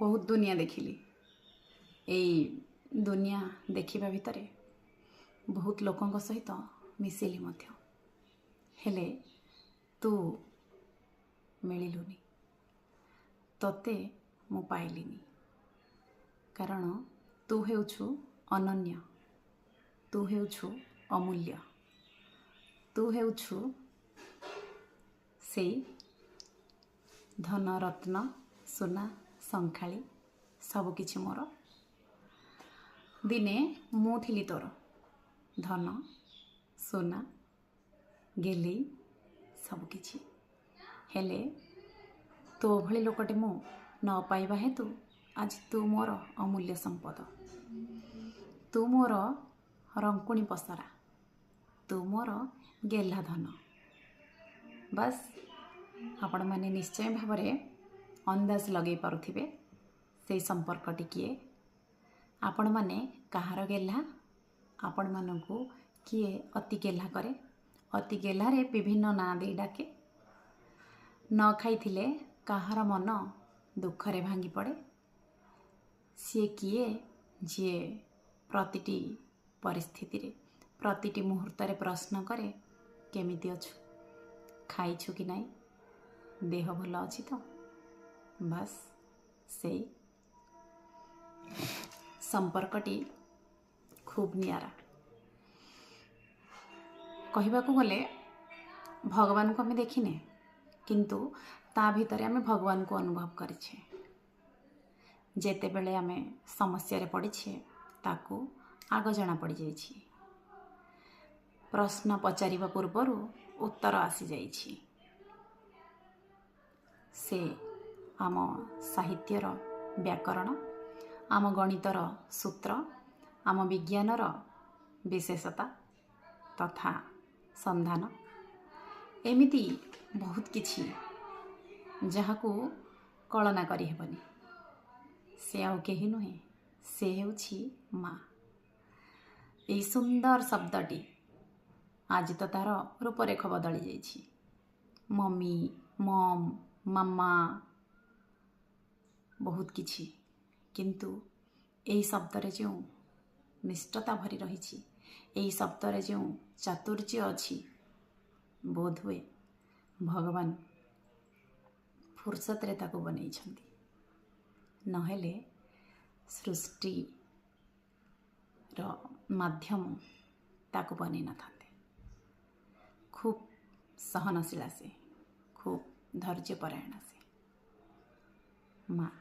बहुत दुनिया देखिली। एई दुनिया देखिबा भितरे बहुत लोकंक सहित मिसिली मध्य, हेले तू मिलिलुनी, तोते मु पाइलिनी। कारण तू हेउछु अनन्य, तू हेउछु अमूल्य, तू हेउछु सेई धन रत्न सुना संखाली सबकिछि मोर। दिने मु थिली तोर धन सुना गेली सबकिछि, हेले तो भली लोकटे मु न पाइबा हेतु आज तू मोर अमूल्य संपद, तू मोर रंकुणी पसरा, तू मोर गेल्हा धन। बस आपण माने निश्चय भावरे अंदाज लगे पारुथिबे से संपर्कटी किए, आपण माने कहार गेल्हा, आपण मानकु किए अति गेल्हा करे, अति गेल्हारे विभिन्न ना दे डाके। न खाइथिले कहार मन दुखरे भांगी पड़े, सी किए जी प्रतिटी परिस्थिति रे प्रतिटी मुहूर्त रे प्रश्न करे केमिति अछु, खाइछु कि नाई, देह भल अछि तो। बस से संपर्कटी खूब नियारा। कहबाकू गले भगवान को आमे देखिने, किंतु ता भितरे आमे भगवान को अनुभव करिछे। जेते बेले आमे समस्या रे पड़िछे ताकू आग जना पड़ जाइछि, प्रश्न पचारिबा पूर्वरु उत्तर आसी जाइछि। से आम साहित्यर व्याकरण, आम गणितर सूत्र, आम विज्ञानर विशेषता तथा संधान, एमिति बहुत किछि जहाकू कलना करि हेबनी। से आउ केही नुहे, से हेउछि माँ। एई सुंदर शब्दटी आज तो तार रूपरेख बदली जाइछि। मम्मी, मम, मामा बहुत किछि, किंतु एई शब्दरे जो निष्ठता भरी रहिछि, एई शब्दरे जो चातुर्य अछि, बोध हुए भगवान फुर्सत रे ताको बनैछन्ति, नहेले सृष्टि रो माध्यम ताको बनै न थाते। खूब सहनशीला से, खूब धैर्यपरायण से माँ।